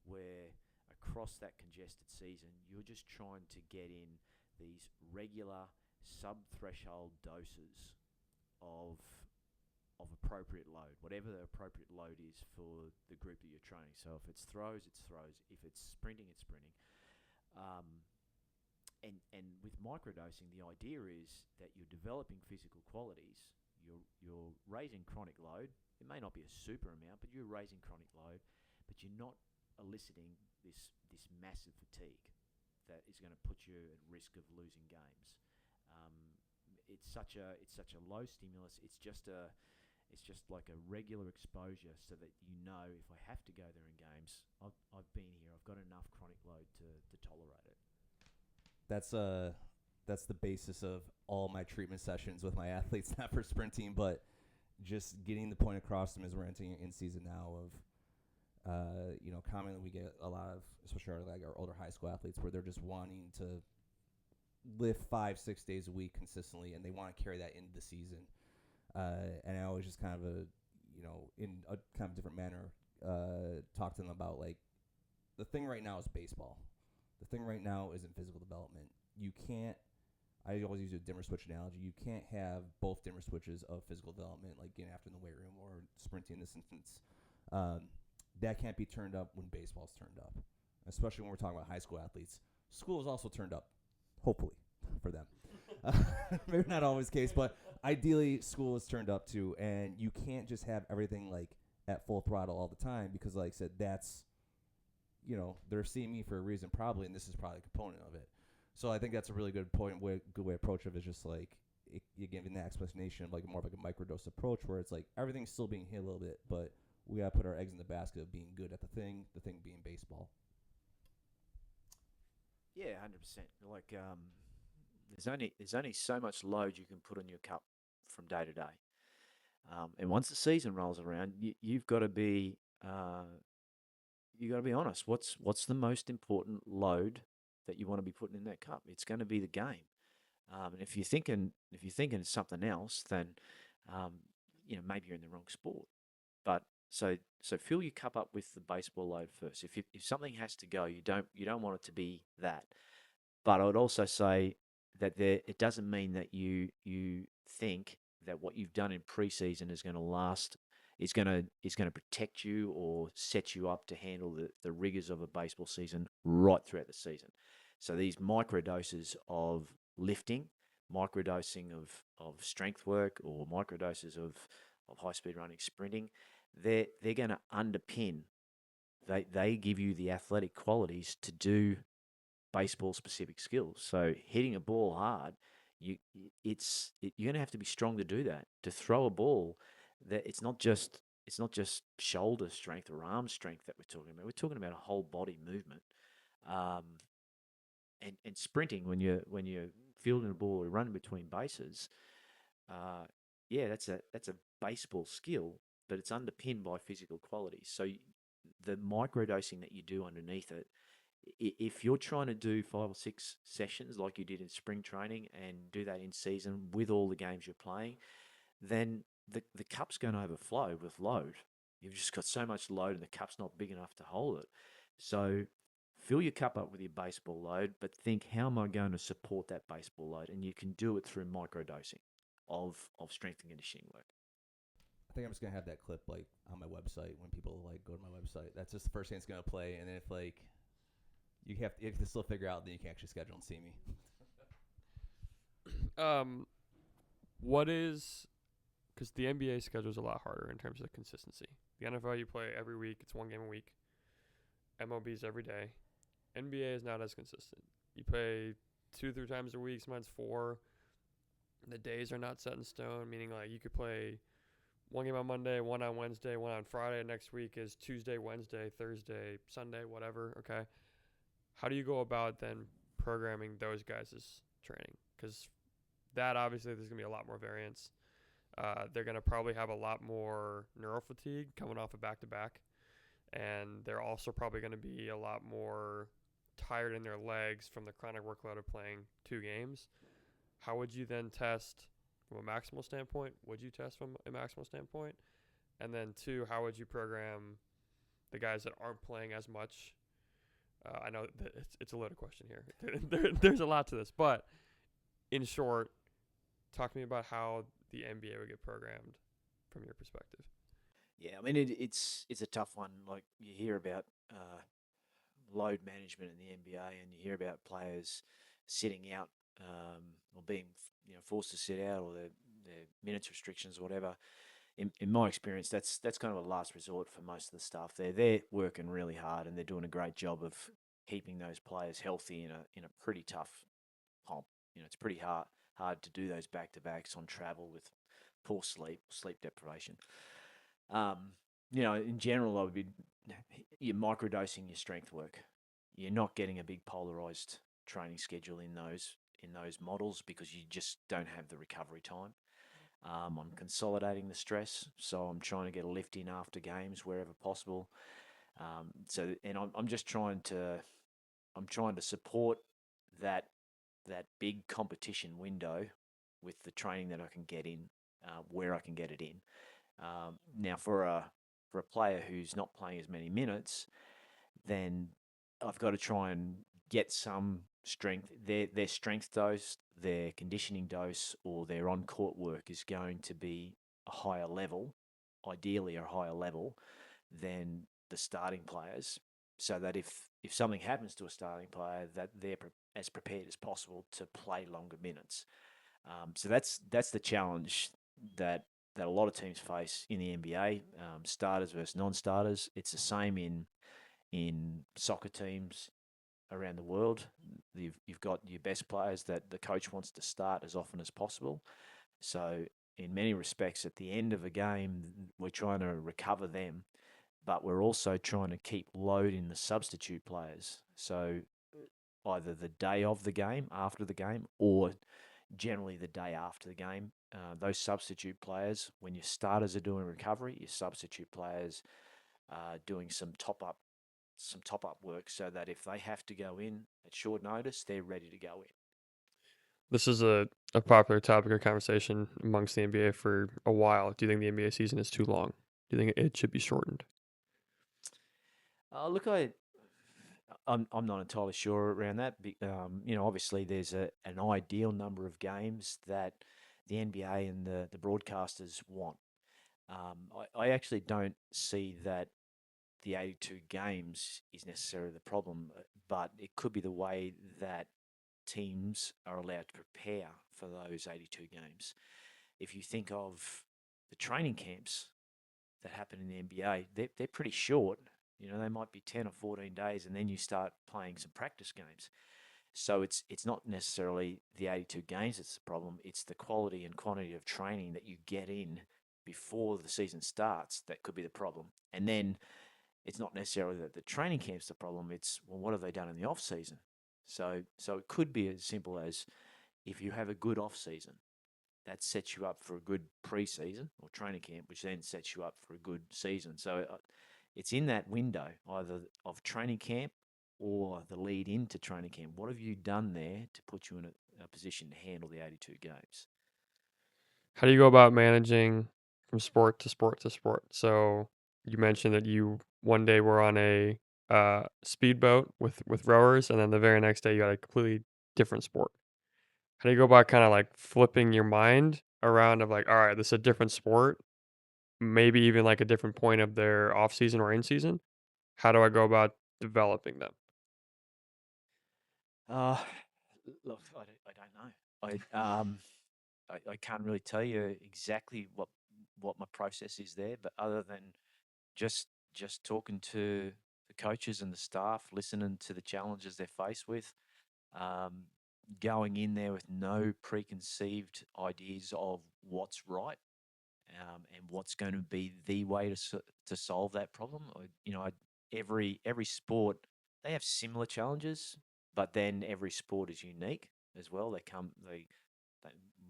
where across that congested season you're just trying to get in these regular sub-threshold doses of appropriate load, whatever the appropriate load is for the group that you're training. So if it's throws, it's throws. If it's sprinting, it's sprinting. And with microdosing, the idea is that you're developing physical qualities. You're raising chronic load. It may not be a super amount, but you're raising chronic load. But you're not eliciting this massive fatigue that is going to put you at risk of losing games. It's such a low stimulus. It's just like a regular exposure, so that if I have to go there in games, I've been here. I've got enough chronic load to tolerate it. That's the basis of all my treatment sessions with my athletes, not for sprinting, but just getting the point across to them as we're entering in season now of, commonly we get a lot of, especially our older high school athletes, where they're just wanting to lift 5-6 days a week consistently, and they want to carry that into the season. And I always just kind of in a kind of different manner, talk to them about like the thing right now is baseball. The thing right now isn't physical development. You can't. I always use a dimmer switch analogy. You can't have both dimmer switches of physical development, like getting after in the weight room or sprinting in this instance. That can't be turned up when baseball's turned up, especially when we're talking about high school athletes. School is also turned up, hopefully, for them. Maybe not always the case, but ideally school is turned up too, and you can't just have everything like at full throttle all the time because, like I said, that's, they're seeing me for a reason probably, and this is probably a component of it. So I think that's a really good way to approach it, is just like you're giving that explanation of like more of like a microdose approach where it's like everything's still being hit a little bit, but we gotta put our eggs in the basket of being good at the thing being baseball. Yeah, 100%. Like there's only so much load you can put on your cup from day to day, and once the season rolls around, you've got to be honest. What's the most important load that you want to be putting in that cup? It's going to be the game. And if you're thinking it's something else, then maybe you're in the wrong sport. But so fill your cup up with the baseball load first. If something has to go, you don't want it to be that. But I would also say that it doesn't mean that you think that what you've done in preseason is going to last, is going to protect you or set you up to handle the rigors of a baseball season right throughout the season. So these microdoses of lifting, microdosing of strength work, or microdoses of high speed running, sprinting, they're going to underpin. They give you the athletic qualities to do baseball specific skills. So hitting a ball hard, you're going to have to be strong to do that. To throw a ball, that it's not just shoulder strength or arm strength that we're talking about. We're talking about a whole body movement. and sprinting when you're fielding a ball or running between bases. Yeah, that's a baseball skill, but it's underpinned by physical qualities. So the microdosing that you do underneath it, if you're trying to do 5 or 6 sessions like you did in spring training and do that in season with all the games you're playing, then the cup's going to overflow with load. You've just got so much load and the cup's not big enough to hold it. So fill your cup up with your baseball load, but think, how am I going to support that baseball load? And you can do it through microdosing of strength and conditioning work. I think I'm just gonna have that clip like on my website when people like go to my website. That's just the first thing it's gonna play, and then if like you have to still figure out, then you can actually schedule and see me. What is, because the NBA schedule is a lot harder in terms of consistency. The NFL, you play every week; it's one game a week. MLB's every day. NBA is not as consistent. You play 2-3 times a week, sometimes 4. The days are not set in stone, meaning like you could play one game on Monday, one on Wednesday, one on Friday. Next week is Tuesday, Wednesday, Thursday, Sunday, whatever. Okay. How do you go about then programming those guys' training? Because that obviously there's going to be a lot more variance. They're going to probably have a lot more neural fatigue coming off of back-to-back. And they're also probably going to be a lot more tired in their legs from the chronic workload of playing 2 games. How would you then test from a maximal standpoint? Would you test from a maximal standpoint? And then 2, how would you program the guys that aren't playing as much? I know that it's a loaded question here. There's a lot to this, but in short, talk to me about how the NBA would get programmed from your perspective. Yeah, I mean it's a tough one. Like you hear about load management in the NBA, and you hear about players sitting out or being forced to sit out, or their minutes restrictions or whatever. In my experience, that's kind of a last resort for most of the staff. They're working really hard and they're doing a great job of keeping those players healthy in a pretty tough comp. It's pretty hard to do those back to backs on travel with poor sleep deprivation. In general, I would be you're microdosing your strength work. You're not getting a big polarized training schedule in those models because you just don't have the recovery time. I'm consolidating the stress, so I'm trying to get a lift in after games wherever possible. I'm just trying to support that big competition window with the training that I can get in, where I can get it in. Now, for a player who's not playing as many minutes, then I've got to try and get some strength. Their strength dose, their conditioning dose, or their on-court work is going to be a higher level, ideally a higher level than the starting players, so that if something happens to a starting player, that they're as prepared as possible to play longer minutes. So that's the challenge that a lot of teams face in the NBA, starters versus non-starters. It's the same in soccer teams around the world. You've got your best players that the coach wants to start as often as possible. So in many respects, at the end of a game, we're trying to recover them, but we're also trying to keep load in the substitute players. So either the day of the game, after the game, or generally the day after the game. Those substitute players, when your starters are doing recovery, your substitute players are doing some top up work, so that if they have to go in at short notice, they're ready to go in. This is a popular topic of conversation amongst the NBA for a while. Do you think the NBA season is too long? Do you think it should be shortened? Look, I'm not entirely sure around that. Obviously there's an ideal number of games that the NBA and the broadcasters want. I actually don't see that the 82 games is necessarily the problem, but it could be the way that teams are allowed to prepare for those 82 games. If you think of the training camps that happen in the NBA, they're pretty short. They might be 10 or 14 days, and then you start playing some practice games. So it's not necessarily the 82 games that's the problem. It's the quality and quantity of training that you get in before the season starts that could be the problem. And then it's not necessarily that the training camp's the problem. It's, well, what have they done in the off season? So it could be as simple as if you have a good off season, that sets you up for a good pre-season or training camp, which then sets you up for a good season. So it's in that window either of training camp or the lead into training camp. What have you done there to put you in a position to handle the 82 games? How do you go about managing from sport to sport to sport? So you mentioned that you one day were on a speedboat with rowers, and then the very next day you had a completely different sport. How do you go about kind of like flipping your mind around of like, all right, this is a different sport, maybe even like a different point of their off season or in season? How do I go about developing them? Uh, Look, I don't know. I can't really tell you exactly what my process is there, but other than just talking to the coaches and the staff, listening to the challenges they're faced with, um, going in there with no preconceived ideas of what's right, and what's going to be the way to solve that problem. Every sport, they have similar challenges, but then every sport is unique as well. They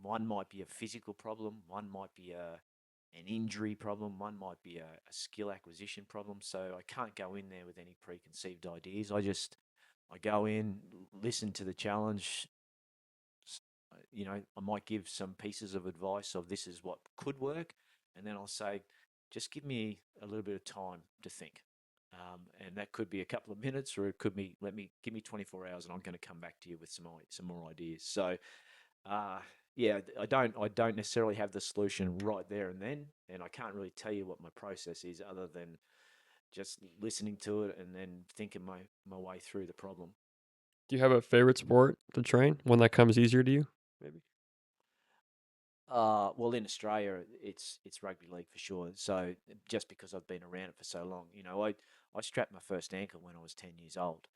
one might be a physical problem, one might be an injury problem, one might be a skill acquisition problem. So I can't go in there with any preconceived ideas. I go in, listen to the challenge. I might give some pieces of advice of this is what could work, and then I'll say, just give me a little bit of time to think. And that could be a couple of minutes, or it could be give me 24 hours, and I'm going to come back to you with some more ideas. So, yeah, I don't necessarily have the solution right there and then, and I can't really tell you what my process is other than just listening to it and then thinking my way through the problem. Do you have a favorite sport to train? One that comes easier to you? Maybe. Well, in Australia, it's rugby league for sure. So just because I've been around it for so long, I strapped my first ankle when I was 10 years old,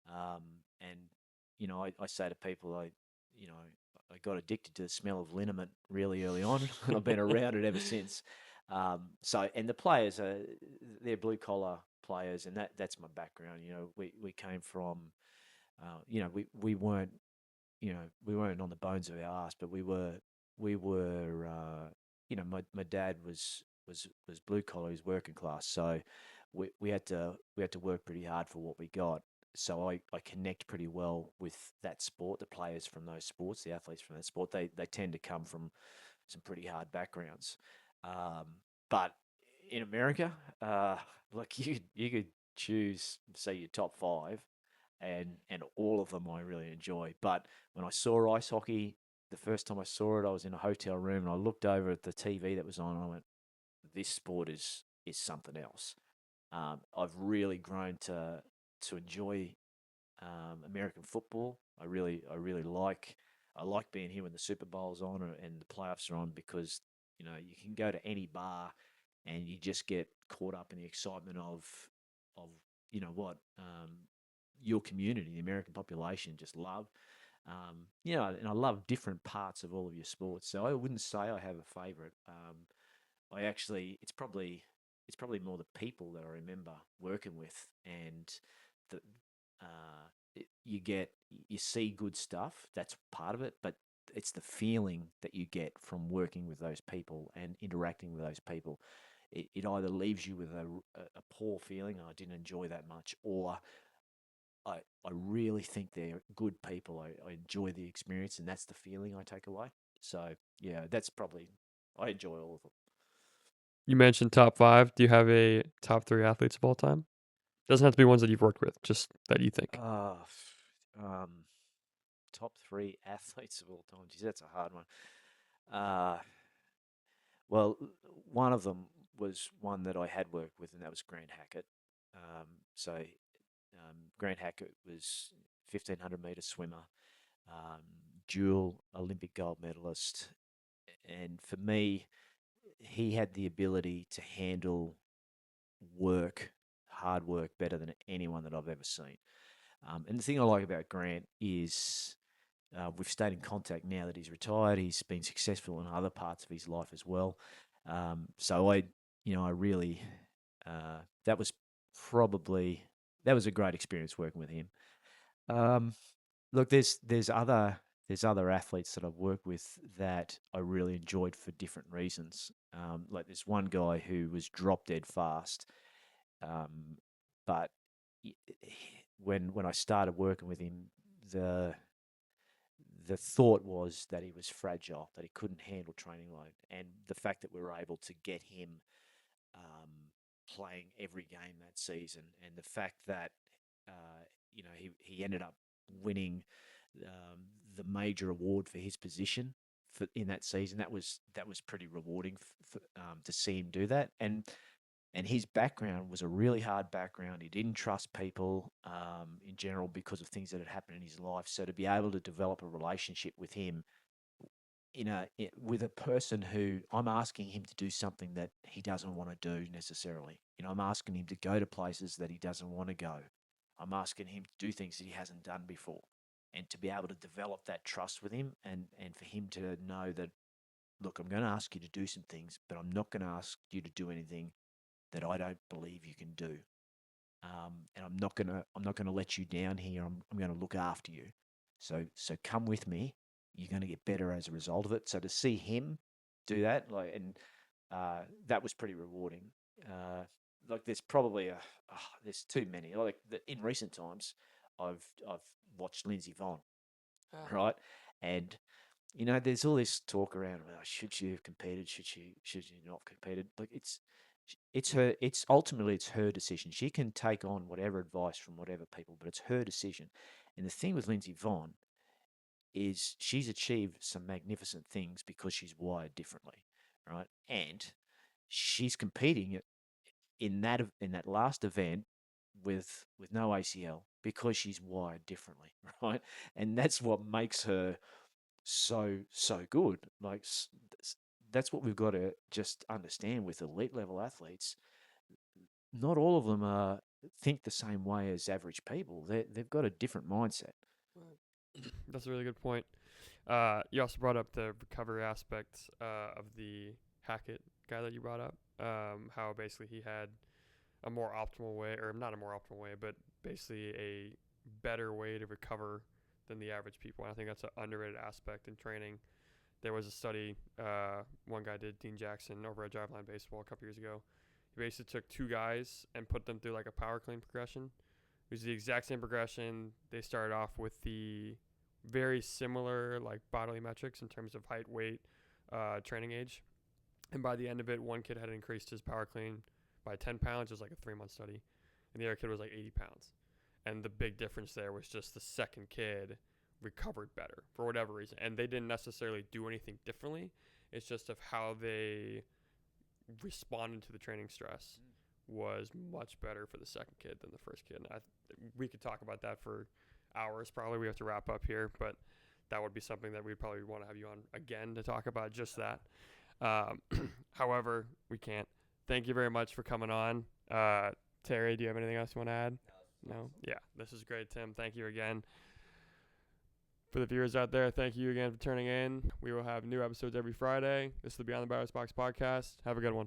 and I say to people, you know, I got addicted to the smell of liniment really early on, and I've been around it ever since. And the players they're blue collar players, and that's my background. We came from, we weren't we weren't on the bones of our ass, but we were my dad was blue collar, he's working class, so we had to work pretty hard for what we got. So I connect pretty well with that sport. The players from those sports, the athletes from that sport, they tend to come from some pretty hard backgrounds. Um, but in America, look, you could choose, say, your top five, and all of them I really enjoy. But when I saw ice hockey, the first time I saw it, I was in a hotel room and I looked over at the TV that was on, and I went, "This sport is something else." I've really grown to enjoy American football. I like being here when the Super Bowl's on and the playoffs are on, because you can go to any bar and you just get caught up in the excitement of what your community, the American population, just love. And I love different parts of all of your sports. So I wouldn't say I have a favorite. I actually, it's probably more the people that I remember working with, and the you see good stuff. That's part of it, but it's the feeling that you get from working with those people and interacting with those people. It either leaves you with a poor feeling, I didn't enjoy that much, or I really think they're good people. I enjoy the experience, and that's the feeling I take away. So yeah, I enjoy all of them. You mentioned top five. Do you have a top three athletes of all time? Doesn't have to be ones that you've worked with, just that you think. Um, Top three athletes of all time. Geez, that's a hard one. Uh, well, one of them was one that I had worked with, and that was Grant Hackett. Grant Hackett was 1,500 meter swimmer, um, dual Olympic gold medalist, and for me, he had the ability to handle hard work, better than anyone that I've ever seen. And the thing I like about Grant is we've stayed in contact now that he's retired. He's been successful in other parts of his life as well. So I really, that was probably that was a great experience working with him. Um, Look, there's other athletes that I've worked with that I really enjoyed for different reasons. Like there's one guy who was drop dead fast, um, but when I started working with him, the the thought was that he was fragile, that he couldn't handle training load, and the fact that we were able to get him playing every game that season, and the fact that he ended up winning um, the major award for his position in that season. That was pretty rewarding to see him do that, and his background was a really hard background. He didn't trust people in general because of things that had happened in his life. So to be able to develop a relationship with him with a person who I'm asking him to do something that he doesn't want to do necessarily. I'm asking him to go to places that he doesn't want to go. I'm asking him to do things that he hasn't done before. And to be able to develop that trust with him and for him to know that, look, I'm going to ask you to do some things, but I'm not going to ask you to do anything that I don't believe you can do. And I'm not gonna let you down here. I'm going to look after you. So come with me. You're going to get better as a result of it. So to see him do that, that was pretty rewarding. Like there's probably there's too many. Like in recent times, I've watched Lindsay Vonn, right? And there's all this talk around, well, should you have competed? Should you not competed? Like it's ultimately it's her decision. She can take on whatever advice from whatever people, but it's her decision. And the thing with Lindsay Vonn is she's achieved some magnificent things because she's wired differently, right? And she's competing in that last event with no ACL because she's wired differently, right? And that's what makes her so good. Like that's what we've got to just understand with elite level athletes. Not all of them think the same way as average people. They've got a different mindset. That's a really good point. You also brought up the recovery aspect of the Hackett guy that you brought up. How basically he had a more optimal way, or not a more optimal way, but basically a better way to recover than the average people. And I think that's an underrated aspect in training. There was a study one guy did, Dean Jackson, over at Driveline Baseball a couple years ago. He basically took two guys and put them through like a power clean progression. It was the exact same progression. They started off with the very similar like bodily metrics in terms of height, weight, training age. And by the end of it, one kid had increased his power clean by 10 pounds. It was like a 3-month study. And the other kid was like 80 pounds. And the big difference there was just the second kid recovered better for whatever reason. And they didn't necessarily do anything differently. It's just of how they responded to the training stress was much better for the second kid than the first kid. And we could talk about that for hours probably. We have to wrap up here, but that would be something that we'd probably want to have you on again to talk about just that. However, we can't. Thank you very much for coming on. Terry, do you have anything else you want to add? No? Yeah, this is great, Tim. Thank you again. For the viewers out there, thank you again for tuning in. We will have new episodes every Friday. This is the Beyond the Batter's Box podcast. Have a good one.